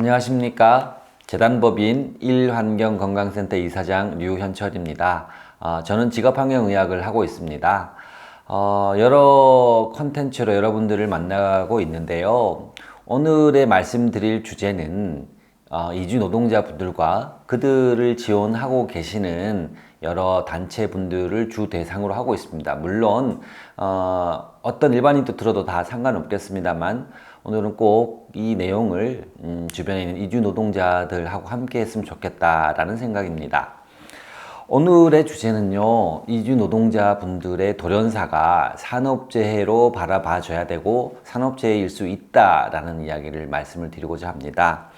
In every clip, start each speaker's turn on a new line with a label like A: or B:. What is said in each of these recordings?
A: 안녕하십니까. 재단법인 1환경건강센터 이사장 류현철입니다. 저는 직업환경의학을 하고 있습니다. 여러 콘텐츠로 여러분들을 만나고 있는데요. 오늘의 말씀드릴 주제는 이주 노동자분들과 그들을 지원하고 계시는 여러 단체분들을 주 대상으로 하고 있습니다. 물론 어떤 일반인도 들어도 다 상관없겠습니다만 오늘은 꼭 이 내용을 주변에 있는 이주 노동자들하고 함께 했으면 좋겠다라는 생각입니다. 오늘의 주제는요, 이주 노동자분들의 돌연사가 산업재해로 바라봐줘야 되고 산업재해일 수 있다라는 이야기를 말씀을 드리고자 합니다.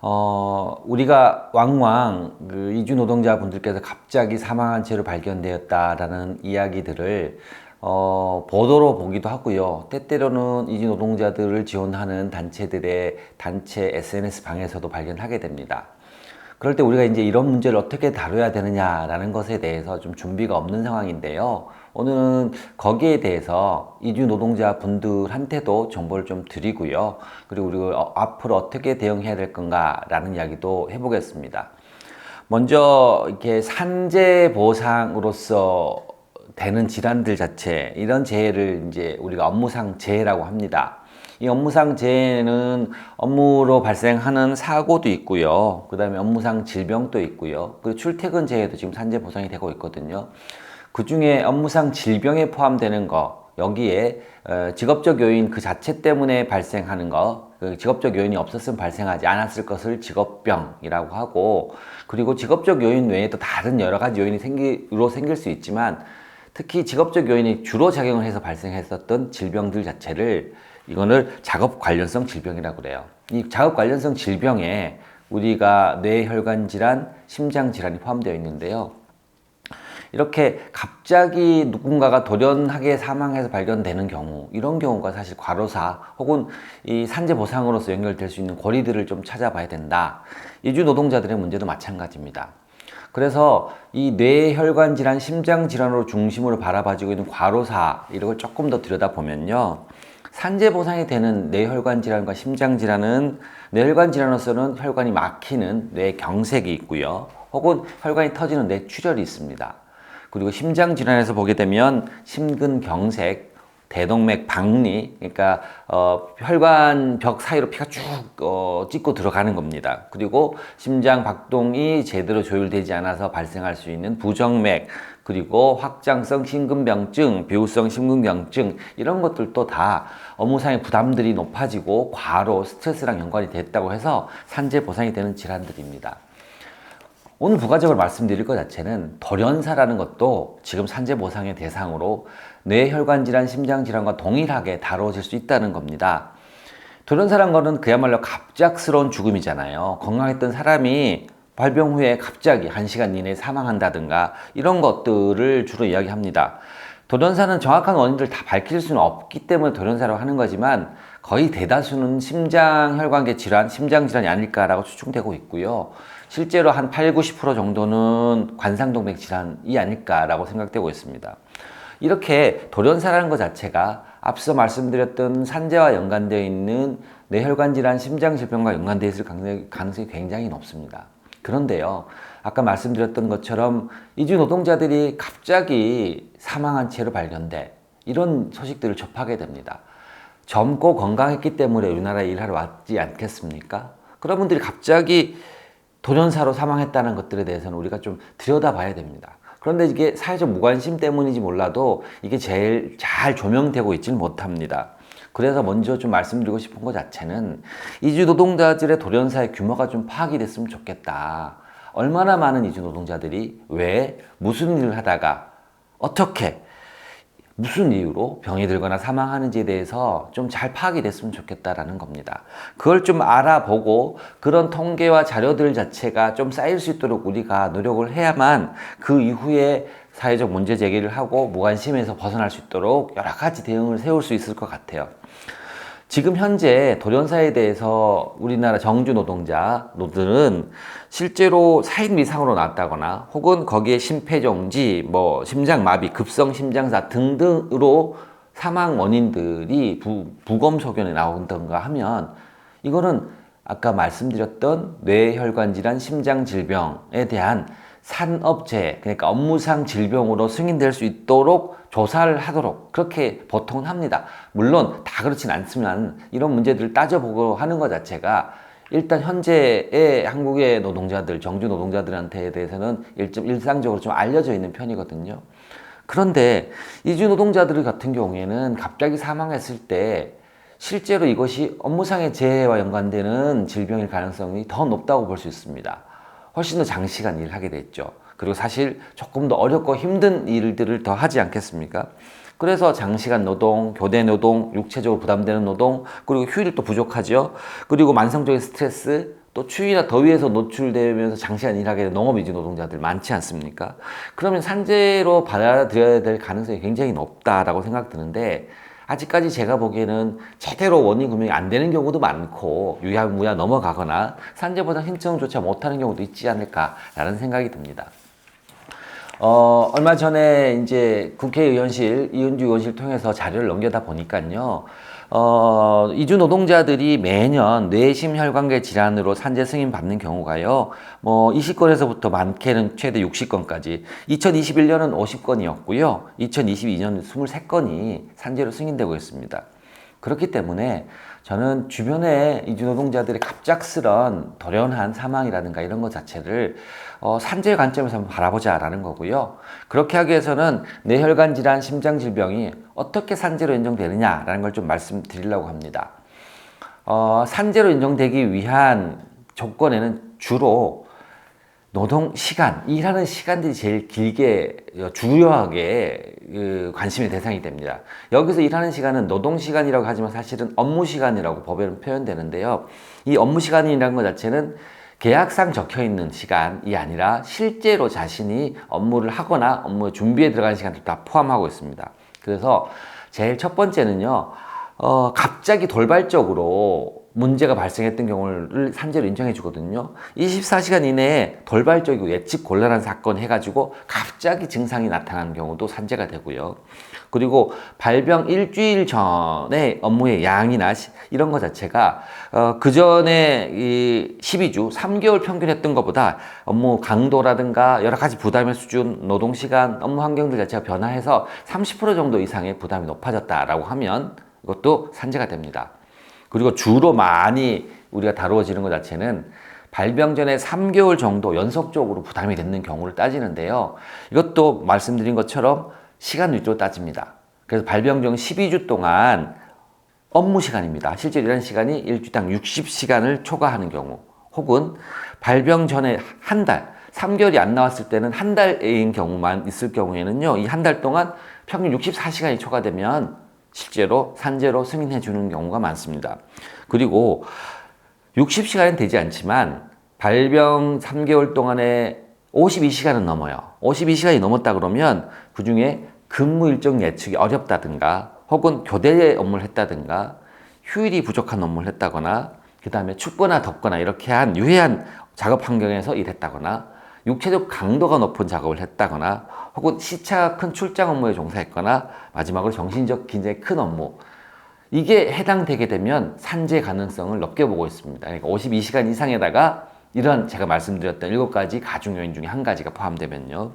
A: 우리가 왕왕 그 이주 노동자분들께서 갑자기 사망한 채로 발견되었다라는 이야기들을 보도로 보기도 하고요. 때때로는 이주 노동자들을 지원하는 단체들의 단체 SNS 방에서도 발견하게 됩니다. 그럴 때 우리가 이제 이런 문제를 어떻게 다뤄야 되느냐라는 것에 대해서 좀 준비가 없는 상황인데요. 오늘은 거기에 대해서 이주 노동자 분들한테도 정보를 좀 드리고요. 그리고 우리가 앞으로 어떻게 대응해야 될 건가라는 이야기도 해보겠습니다. 먼저 이렇게 산재 보상으로서 되는 질환들 자체, 이런 재해를 이제 우리가 업무상 재해라고 합니다. 이 업무상 재해는 업무로 발생하는 사고도 있고요. 그 다음에 업무상 질병도 있고요. 그리고 출퇴근 재해도 지금 산재 보상이 되고 있거든요. 그 중에 업무상 질병에 포함되는 거, 여기에 직업적 요인 그 자체 때문에 발생하는 거, 직업적 요인이 없었으면 발생하지 않았을 것을 직업병이라고 하고, 그리고 직업적 요인 외에도 다른 여러 가지 요인이 생길 수 있지만 특히 직업적 요인이 주로 작용을 해서 발생했었던 질병들 자체를 이거를 작업 관련성 질병이라고 그래요. 이 작업 관련성 질병에 우리가 뇌혈관 질환, 심장 질환이 포함되어 있는데요. 이렇게 갑자기 누군가가 돌연하게 사망해서 발견되는 경우, 이런 경우가 사실 과로사 혹은 이 산재 보상으로서 연결될 수 있는 고리들을 좀 찾아봐야 된다. 이주 노동자들의 문제도 마찬가지입니다. 그래서 이 뇌혈관 질환, 심장 질환으로 중심으로 바라봐지고 있는 과로사, 이런 걸 조금 더 들여다보면요. 산재 보상이 되는 뇌혈관 질환과 심장 질환은 뇌혈관 질환으로서는 혈관이 막히는 뇌경색이 있고요. 혹은 혈관이 터지는 뇌출혈이 있습니다. 그리고 심장 질환에서 보게 되면 심근경색, 대동맥 박리, 그러니까 혈관 벽 사이로 피가 쭉 찍고 들어가는 겁니다. 그리고 심장 박동이 제대로 조율되지 않아서 발생할 수 있는 부정맥, 그리고 확장성 심근병증, 비후성 심근경증, 이런 것들도 다 업무상의 부담들이 높아지고 과로, 스트레스랑 연관이 됐다고 해서 산재 보상이 되는 질환들입니다. 오늘 부가적으로 말씀드릴 것 자체는 돌연사라는 것도 지금 산재 보상의 대상으로 뇌혈관 질환, 심장 질환과 동일하게 다뤄질 수 있다는 겁니다. 돌연사라는 거는 그야말로 갑작스러운 죽음이잖아요. 건강했던 사람이 발병 후에 갑자기 1시간 이내에 사망한다든가 이런 것들을 주로 이야기합니다. 돌연사는 정확한 원인들을 다 밝힐 수는 없기 때문에 돌연사라고 하는 거지만 거의 대다수는 심장혈관계 질환, 심장질환이 아닐까라고 추측되고 있고요. 실제로 한 80~90% 정도는 관상동맥 질환이 아닐까라고 생각되고 있습니다. 이렇게 돌연사라는 것 자체가 앞서 말씀드렸던 산재와 연관되어 있는 뇌혈관 질환, 심장질병과 연관되어 있을 가능성이 굉장히 높습니다. 그런데요, 아까 말씀드렸던 것처럼 이주 노동자들이 갑자기 사망한 채로 발견돼 이런 소식들을 접하게 됩니다. 젊고 건강했기 때문에 우리나라에 일하러 왔지 않겠습니까? 그런 분들이 갑자기 돌연사로 사망했다는 것들에 대해서는 우리가 좀 들여다봐야 됩니다. 그런데 이게 사회적 무관심 때문인지 몰라도 이게 제일 잘 조명되고 있지는 못합니다. 그래서 먼저 좀 말씀드리고 싶은 것 자체는 이주 노동자들의 돌연사의 규모가 좀 파악이 됐으면 좋겠다. 얼마나 많은 이주 노동자들이 왜, 무슨 일을 하다가 어떻게, 무슨 이유로 병이 들거나 사망하는지에 대해서 좀 잘 파악이 됐으면 좋겠다라는 겁니다. 그걸 좀 알아보고 그런 통계와 자료들 자체가 좀 쌓일 수 있도록 우리가 노력을 해야만 그 이후에 사회적 문제 제기를 하고 무관심에서 벗어날 수 있도록 여러 가지 대응을 세울 수 있을 것 같아요. 지금 현재 돌연사에 대해서 우리나라 정주 노동자들은 실제로 4인 이상으로 나왔다거나 혹은 거기에 심폐정지, 심장마비, 급성심장사 등등으로 사망 원인들이 부검소견에 나온다든가 하면 이거는 아까 말씀드렸던 뇌혈관 질환, 심장 질병에 대한 산업재해, 그러니까 업무상 질병으로 승인될 수 있도록 조사를 하도록 그렇게 보통은 합니다. 물론 다 그렇진 않지만 이런 문제들을 따져보고 하는 것 자체가 일단 현재의 한국의 노동자들, 정규 노동자들한테 대해서는 일상적으로 좀 알려져 있는 편이거든요. 그런데 이주 노동자들 같은 경우에는 갑자기 사망했을 때 실제로 이것이 업무상의 재해와 연관되는 질병일 가능성이 더 높다고 볼 수 있습니다. 훨씬 더 장시간 일을 하게 됐죠. 그리고 사실 조금 더 어렵고 힘든 일들을 더 하지 않겠습니까? 그래서 장시간 노동, 교대 노동, 육체적으로 부담되는 노동, 그리고 휴일도 부족하죠. 그리고 만성적인 스트레스, 또 추위나 더위에서 노출되면서 장시간 일하게 된 농업이주 노동자들 많지 않습니까? 그러면 산재로 받아들여야 될 가능성이 굉장히 높다라고 생각드는데, 아직까지 제가 보기에는 제대로 원인 규명이 안 되는 경우도 많고 유야무야 넘어가거나 산재보다 신청조차 못하는 경우도 있지 않을까라는 생각이 듭니다. 얼마 전에 이제 국회의원실, 이은주 의원실 통해서 자료를 넘겨다 보니까요. 이주 노동자들이 매년 뇌심혈관계 질환으로 산재 승인 받는 경우가요, 20건에서부터 많게는 최대 60건까지, 2021년은 50건이었고요, 2022년은 23건이 산재로 승인되고 있습니다. 그렇기 때문에 저는 주변에 이주 노동자들의 갑작스런 돌연한 사망이라든가 이런 것 자체를 산재의 관점에서 한번 바라보자라는 거고요. 그렇게 하기 위해서는 뇌혈관 질환, 심장 질병이 어떻게 산재로 인정되느냐라는 걸 좀 말씀드리려고 합니다. 산재로 인정되기 위한 조건에는 주로 노동 시간, 일하는 시간들이 제일 길게 주요하게 관심의 대상이 됩니다. 여기서 일하는 시간은 노동 시간이라고 하지만 사실은 업무 시간이라고 법에는 표현되는데요. 이 업무 시간이라는 것 자체는 계약상 적혀 있는 시간이 아니라 실제로 자신이 업무를 하거나 업무 준비에 들어가는 시간들 다 포함하고 있습니다. 그래서 제일 첫 번째는요, 갑자기 돌발적으로 문제가 발생했던 경우를 산재로 인정해 주거든요. 24시간 이내에 돌발적이고 예측 곤란한 사건 해가지고 갑자기 증상이 나타나는 경우도 산재가 되고요. 그리고 발병 일주일 전에 업무의 양이나 이런 것 자체가 그 전에 이 12주, 3개월 평균 했던 것보다 업무 강도라든가 여러 가지 부담의 수준, 노동시간, 업무 환경들 자체가 변화해서 30% 정도 이상의 부담이 높아졌다라고 하면 이것도 산재가 됩니다. 그리고 주로 많이 우리가 다루어지는 것 자체는 발병 전에 3개월 정도 연속적으로 부담이 되는 경우를 따지는데요. 이것도 말씀드린 것처럼 시간 위주로 따집니다. 그래서 발병 전 12주 동안 업무 시간입니다. 실제 일하는 시간이 일주당 60시간을 초과하는 경우, 혹은 발병 전에 한 달, 3개월이 안 나왔을 때는 한 달인 경우만 있을 경우에는요, 이 한 달 동안 평균 64시간이 초과되면 실제로 산재로 승인해 주는 경우가 많습니다. 그리고 60시간은 되지 않지만 발병 3개월 동안에 52시간은 넘어요. 52시간이 넘었다 그러면 그 중에 근무 일정 예측이 어렵다든가, 혹은 교대 업무를 했다든가, 휴일이 부족한 업무를 했다거나, 그 다음에 춥거나 덥거나 이렇게 한 유해한 작업 환경에서 일했다거나, 육체적 강도가 높은 작업을 했다거나, 혹은 시차가 큰 출장 업무에 종사했거나, 마지막으로 정신적 굉장히 큰 업무, 이게 해당되게 되면 산재 가능성을 높게 보고 있습니다. 그러니까 52시간 이상에다가 이런 제가 말씀드렸던 7가지 가중 요인 중에 한 가지가 포함되면요.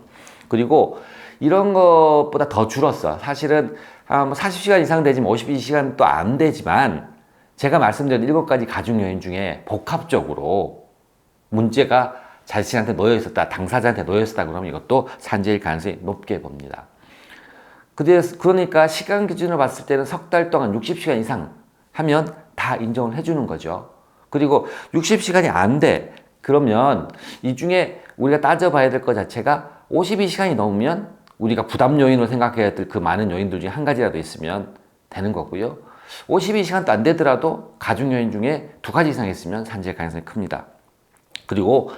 A: 그리고 이런 것보다 더 줄었어. 사실은 40시간 이상 되지만 52시간 또 안 되지만, 제가 말씀드린 7가지 가중 요인 중에 복합적으로 문제가 자신한테 놓여 있었다, 당사자한테 놓여 있었다 그러면 이것도 산재일 가능성이 높게 봅니다. 그러니까 시간 기준으로 봤을 때는 석 달 동안 60시간 이상 하면 다 인정을 해주는 거죠. 그리고 60시간이 안 돼. 그러면 이 중에 우리가 따져봐야 될 것 자체가 52시간이 넘으면 우리가 부담 요인으로 생각해야 될 그 많은 요인들 중에 한 가지라도 있으면 되는 거고요. 52시간도 안 되더라도 가중 요인 중에 2가지 이상 있으면 산재 가능성이 큽니다. 그리고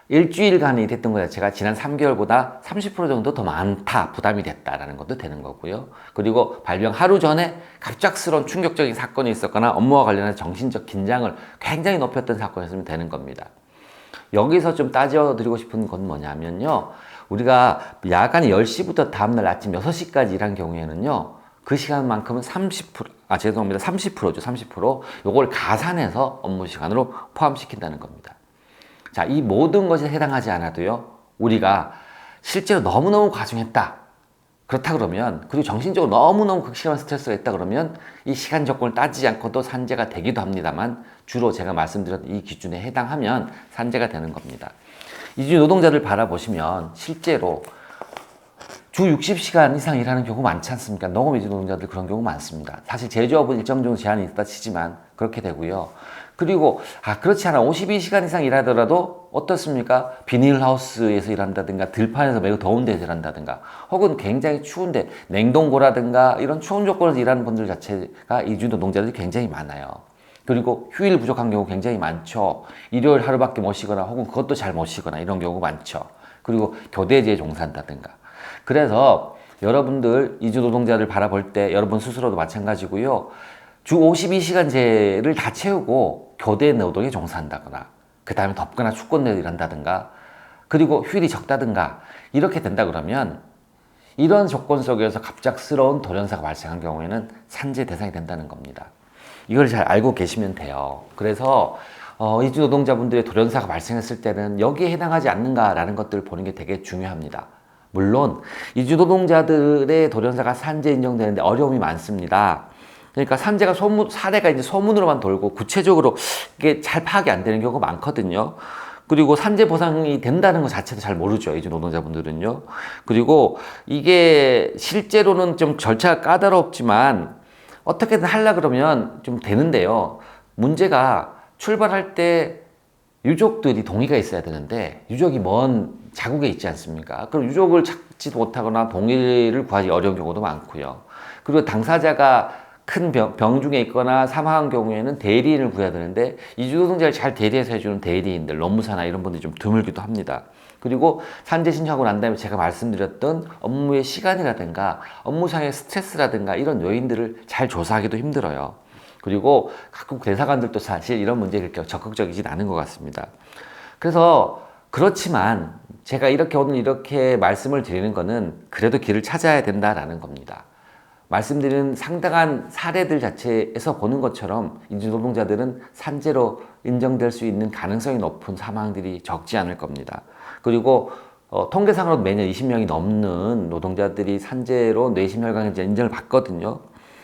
A: 일주일간이 됐던 것 자체가 지난 3개월보다 30% 정도 더 많다, 부담이 됐다라는 것도 되는 거고요. 그리고 발병 하루 전에 갑작스러운 충격적인 사건이 있었거나 업무와 관련해서 정신적 긴장을 굉장히 높였던 사건이었으면 되는 겁니다. 여기서 좀 따져드리고 싶은 건 뭐냐면요, 우리가 야간 10시부터 다음날 아침 6시까지 일한 경우에는요, 그 시간만큼은 30%죠. 30%. 요걸 가산해서 업무 시간으로 포함시킨다는 겁니다. 자, 이 모든 것에 해당하지 않아도요, 우리가 실제로 너무너무 과중했다. 그렇다 그러면, 그리고 정신적으로 너무너무 극심한 스트레스가 있다 그러면 이 시간 조건을 따지지 않고도 산재가 되기도 합니다만, 주로 제가 말씀드렸던 이 기준에 해당하면 산재가 되는 겁니다. 이주 노동자들 바라보시면 실제로 주 60시간 이상 일하는 경우 많지 않습니까? 농업이주 노동자들 그런 경우 많습니다. 사실 제조업은 일정 정도 제한이 있다 치지만 그렇게 되고요. 그리고 그렇지 않아 52시간 이상 일하더라도 어떻습니까? 비닐하우스에서 일한다든가 들판에서 매우 더운 데서 일한다든가 혹은 굉장히 추운데 냉동고라든가 이런 추운 조건에서 일하는 분들 자체가 이주 노동자들이 굉장히 많아요. 그리고 휴일 부족한 경우 굉장히 많죠. 일요일 하루밖에 못 쉬거나 혹은 그것도 잘 못 쉬거나 이런 경우 많죠. 그리고 교대지에 종사한다든가. 그래서 여러분들 이주 노동자들 바라볼 때 여러분 스스로도 마찬가지고요. 주 52시간제를 다 채우고 교대 노동에 종사한다거나 그 다음에 덥거나 춥건데 일한다든가 그리고 휴일이 적다든가 이렇게 된다 그러면 이런 조건 속에서 갑작스러운 돌연사가 발생한 경우에는 산재 대상이 된다는 겁니다. 이걸 잘 알고 계시면 돼요. 그래서 이주 노동자분들의 돌연사가 발생했을 때는 여기에 해당하지 않는가라는 것들을 보는 게 되게 중요합니다. 물론 이주 노동자들의 돌연사가 산재 인정되는데 어려움이 많습니다. 그러니까 산재가 사례가 이제 소문으로만 돌고 구체적으로 이게 잘 파악이 안 되는 경우가 많거든요. 그리고 산재 보상이 된다는 것 자체도 잘 모르죠. 이주 노동자분들은요. 그리고 이게 실제로는 좀 절차가 까다롭지만 어떻게든 하려고 그러면 좀 되는데요. 문제가 출발할 때 유족들이 동의가 있어야 되는데 유족이 먼 자국에 있지 않습니까? 그럼 유족을 찾지도 못하거나 동의를 구하기 어려운 경우도 많고요. 그리고 당사자가 큰 병 중에 있거나 사망한 경우에는 대리인을 구해야 되는데 이주 노동자를 잘 대리해서 해주는 대리인들, 노무사나 이런 분들이 좀 드물기도 합니다. 그리고 산재 신청하고 난 다음에 제가 말씀드렸던 업무의 시간이라든가 업무상의 스트레스라든가 이런 요인들을 잘 조사하기도 힘들어요. 그리고 각국 대사관들도 사실 이런 문제에 그렇게 적극적이진 않은 것 같습니다. 그래서 그렇지만 제가 오늘 이렇게 말씀을 드리는 거는 그래도 길을 찾아야 된다라는 겁니다. 말씀드린 상당한 사례들 자체에서 보는 것처럼 이주 노동자들은 산재로 인정될 수 있는 가능성이 높은 사망들이 적지 않을 겁니다. 그리고 통계상으로 매년 20명이 넘는 노동자들이 산재로 뇌심혈관계 인정을 받거든요.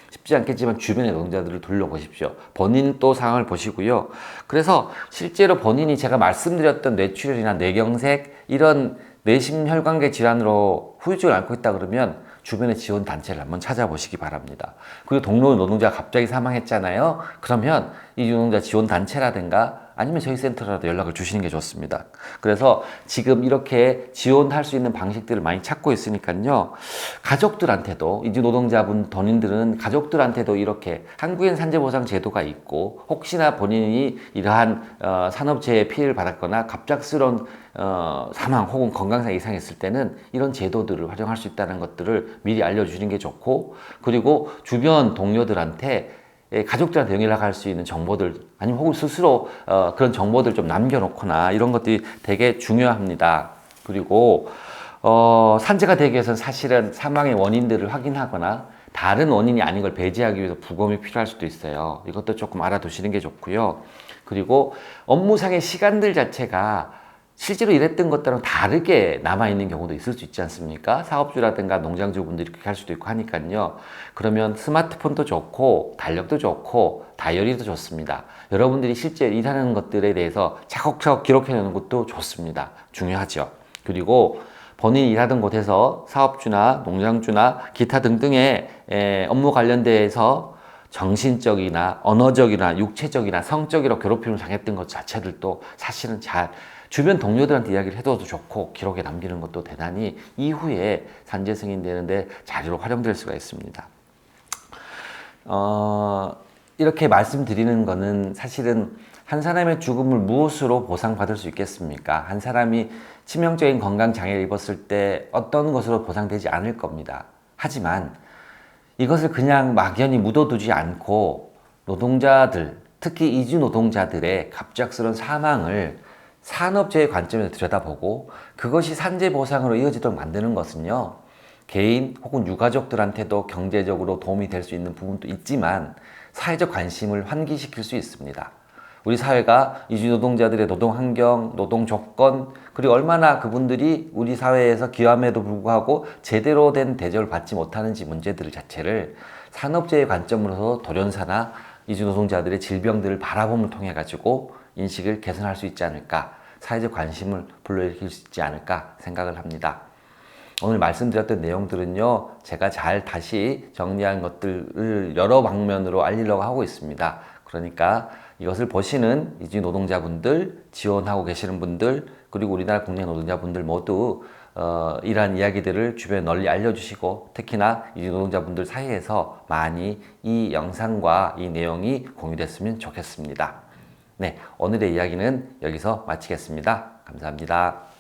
A: 쉽지 않겠지만 주변의 노동자들을 둘러보십시오. 본인 또 상황을 보시고요. 그래서 실제로 본인이 제가 말씀드렸던 뇌출혈이나 뇌경색 이런 뇌심혈관계 질환으로 후유증을 앓고 있다 그러면 주변의 지원 단체를 한번 찾아보시기 바랍니다. 그리고 동료 노동자가 갑자기 사망했잖아요. 그러면 이 노동자 지원 단체라든가 아니면 저희 센터라도 연락을 주시는 게 좋습니다. 그래서 지금 이렇게 지원할 수 있는 방식들을 많이 찾고 있으니까요. 가족들한테도 이주 노동자분 본인들은 가족들한테도 이렇게 한국엔 산재보상 제도가 있고 혹시나 본인이 이러한 산업재해 피해를 받았거나 갑작스러운 사망 혹은 건강상 이상이 있을 때는 이런 제도들을 활용할 수 있다는 것들을 미리 알려주시는 게 좋고 그리고 주변 동료들한테 가족들한테 연락할 수 있는 정보들 아니면 혹은 스스로 그런 정보들 좀 남겨놓거나 이런 것들이 되게 중요합니다. 그리고 산재가 되기 위해서는 사실은 사망의 원인들을 확인하거나 다른 원인이 아닌 걸 배제하기 위해서 부검이 필요할 수도 있어요. 이것도 조금 알아두시는 게 좋고요. 그리고 업무상의 시간들 자체가 실제로 일했던 것들랑 다르게 남아있는 경우도 있을 수 있지 않습니까? 사업주라든가 농장주분들이 그렇게 할 수도 있고 하니까요. 그러면 스마트폰도 좋고 달력도 좋고 다이어리도 좋습니다. 여러분들이 실제 일하는 것들에 대해서 차곡차곡 기록해 놓는 것도 좋습니다. 중요하죠. 그리고 본인이 일하던 곳에서 사업주나 농장주나 기타 등등의 업무 관련돼서 정신적이나 언어적이나 육체적이나 성적으로 괴롭힘을 당했던 것 자체들도 사실은 잘 주변 동료들한테 이야기를 해둬도 좋고 기록에 남기는 것도 대단히 이후에 산재 승인되는데 자료로 활용될 수가 있습니다. 이렇게 말씀드리는 거는 사실은 한 사람의 죽음을 무엇으로 보상받을 수 있겠습니까? 한 사람이 치명적인 건강장애를 입었을 때 어떤 것으로 보상되지 않을 겁니다. 하지만 이것을 그냥 막연히 묻어두지 않고 노동자들, 특히 이주 노동자들의 갑작스러운 사망을 산업재해 관점에서 들여다보고 그것이 산재 보상으로 이어지도록 만드는 것은요. 개인 혹은 유가족들한테도 경제적으로 도움이 될 수 있는 부분도 있지만 사회적 관심을 환기시킬 수 있습니다. 우리 사회가 이주 노동자들의 노동 환경, 노동 조건, 그리고 얼마나 그분들이 우리 사회에서 기여함에도 불구하고 제대로 된 대접을 받지 못하는지 문제들 자체를 산업재해 관점으로서 돌연사나 이주 노동자들의 질병들을 바라봄을 통해 가지고 인식을 개선할 수 있지 않을까, 사회적 관심을 불러일으킬 수 있지 않을까 생각을 합니다. 오늘 말씀드렸던 내용들은요, 제가 잘 다시 정리한 것들을 여러 방면으로 알리려고 하고 있습니다. 그러니까 이것을 보시는 이주 노동자분들, 지원하고 계시는 분들, 그리고 우리나라 국내 노동자분들 모두 이러한 이야기들을 주변에 널리 알려주시고, 특히나 이주 노동자분들 사이에서 많이 이 영상과 이 내용이 공유됐으면 좋겠습니다. 네, 오늘의 이야기는 여기서 마치겠습니다. 감사합니다.